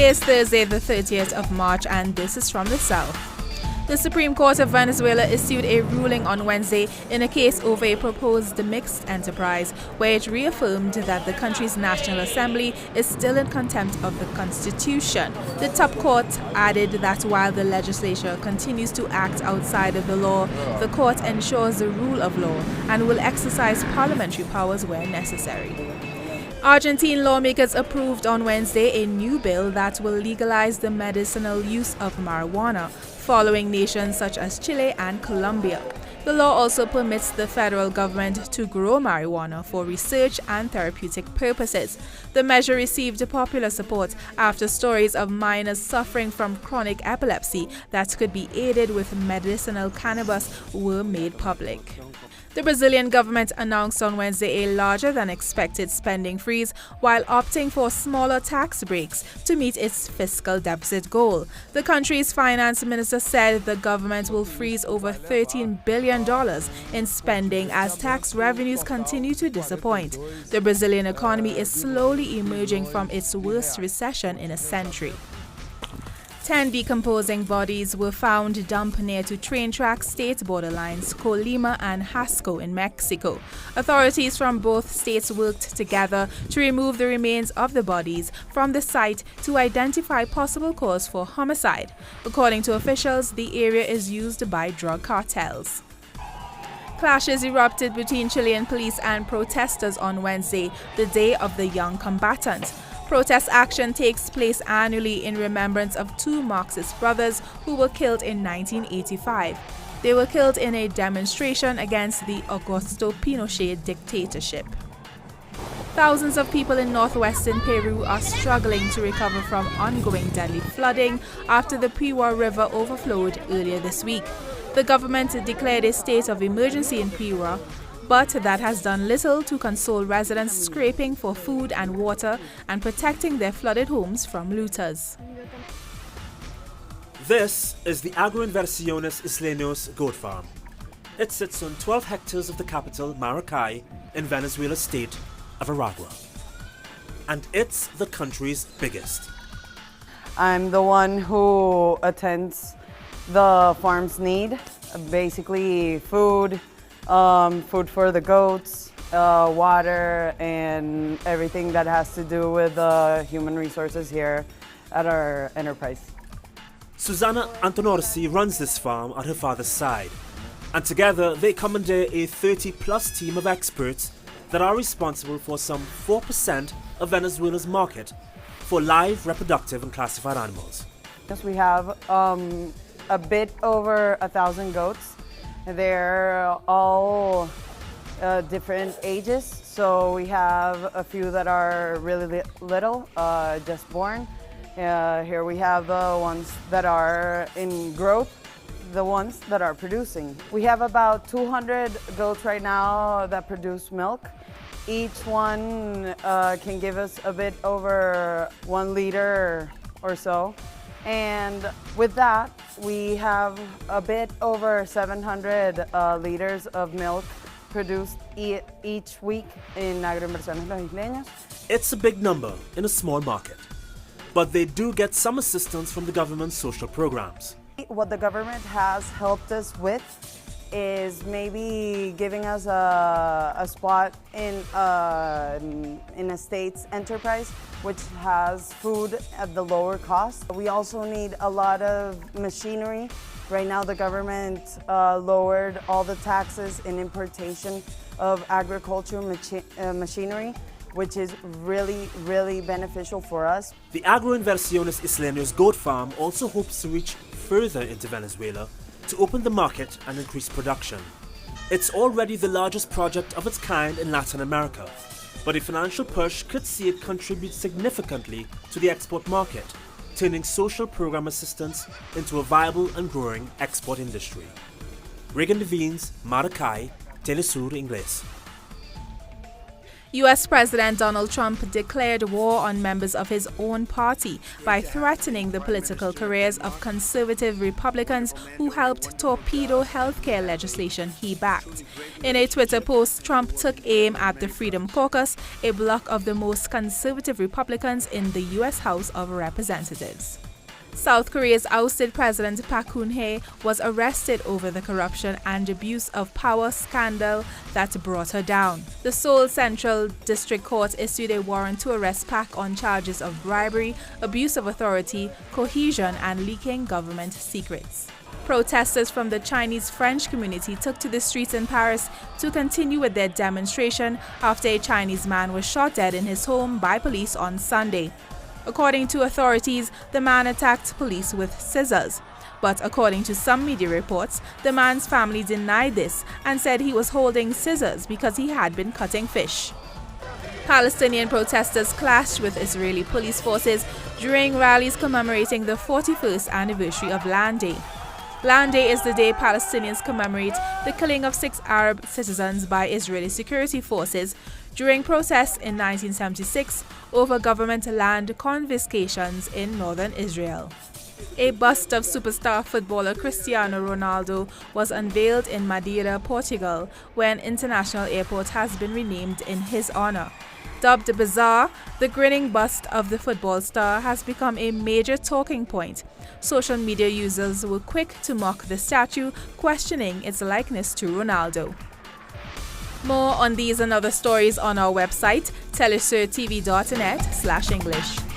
Today is Thursday, the 30th of March, and this is from the South. The Supreme Court of Venezuela issued a ruling on Wednesday in a case over a proposed mixed enterprise, where it reaffirmed that the country's National Assembly is still in contempt of the Constitution. The top court added that while the legislature continues to act outside of the law, the court ensures the rule of law and will exercise parliamentary powers where necessary. Argentine lawmakers approved on Wednesday a new bill that will legalize the medicinal use of marijuana, following nations such as Chile and Colombia. The law also permits the federal government to grow marijuana for research and therapeutic purposes. The measure received popular support after stories of minors suffering from chronic epilepsy that could be aided with medicinal cannabis were made public. The Brazilian government announced on Wednesday a larger than expected spending freeze while opting for smaller tax breaks to meet its fiscal deficit goal. The country's finance minister said the government will freeze over $13 billion in spending as tax revenues continue to disappoint. The Brazilian economy is slowly emerging from its worst recession in a century. 10 decomposing bodies were found dumped near to train track state borderlines Colima and Hasco in Mexico. Authorities from both states worked together to remove the remains of the bodies from the site to identify possible cause for homicide. According to officials, the area is used by drug cartels. Clashes erupted between Chilean police and protesters on Wednesday, the Day of the Young Combatant. Protest action takes place annually in remembrance of two Marxist brothers who were killed in 1985. They were killed in a demonstration against the Augusto Pinochet dictatorship. Thousands of people in northwestern Peru are struggling to recover from ongoing deadly flooding after the Piura River overflowed earlier this week. The government declared a state of emergency in Piura, but that has done little to console residents scraping for food and water and protecting their flooded homes from looters. This is the Agroinversiones Isleños goat farm. It sits on 12 hectares of the capital, Maracay, in Venezuela's state of Aragua. And it's the country's biggest. I'm the one who attends the farm's need, basically food, food for the goats, water, and everything that has to do with human resources here at our enterprise. Susana Antonorsi runs this farm at her father's side, and together they commandeer a 30-plus team of experts that are responsible for some 4% of Venezuela's market for live, reproductive, and classified animals. Yes, we have a bit over 1,000 goats. They're all different ages, so we have a few that are really little, just born. Here we have the ones that are in growth, the ones that are producing. We have about 200 goats right now that produce milk. Each one can give us a bit over 1 liter or so. And with that, we have a bit over 700 liters of milk produced each week in Agroinversiones Los Isleños. It's a big number in a small market, but they do get some assistance from the government's social programs. What the government has helped us with is maybe giving us a spot in a state's enterprise, which has food at the lower cost. We also need a lot of machinery. Right now the government lowered all the taxes in importation of agricultural machinery, which is really beneficial for us. The Agroinversiones Isleños goat farm also hopes to reach further into Venezuela to open the market and increase production. It's already the largest project of its kind in Latin America, but a financial push could see it contribute significantly to the export market, turning social program assistance into a viable and growing export industry. Regan Devines, Maracay, teleSUR Inglés. U.S. President Donald Trump declared war on members of his own party by threatening the political careers of conservative Republicans who helped torpedo healthcare legislation he backed. In a Twitter post, Trump took aim at the Freedom Caucus, a bloc of the most conservative Republicans in the U.S. House of Representatives. South Korea's ousted President Park Geun-hye was arrested over the corruption and abuse of power scandal that brought her down. The Seoul Central District Court issued a warrant to arrest Park on charges of bribery, abuse of authority, cohesion, and leaking government secrets. Protesters from the Chinese-French community took to the streets in Paris to continue with their demonstration after a Chinese man was shot dead in his home by police on Sunday. According to authorities, the man attacked police with scissors. But according to some media reports, the man's family denied this and said he was holding scissors because he had been cutting fish. Palestinian protesters clashed with Israeli police forces during rallies commemorating the 41st anniversary of Land Day. Land Day is the day Palestinians commemorate the killing of 6 Arab citizens by Israeli security forces during protests in 1976 over government land confiscations in northern Israel. A bust of superstar footballer Cristiano Ronaldo was unveiled in Madeira, Portugal, where an international airport has been renamed in his honor. Dubbed bizarre, the grinning bust of the football star has become a major talking point. Social media users were quick to mock the statue, questioning its likeness to Ronaldo. More on these and other stories on our website, telesurtv.net/English.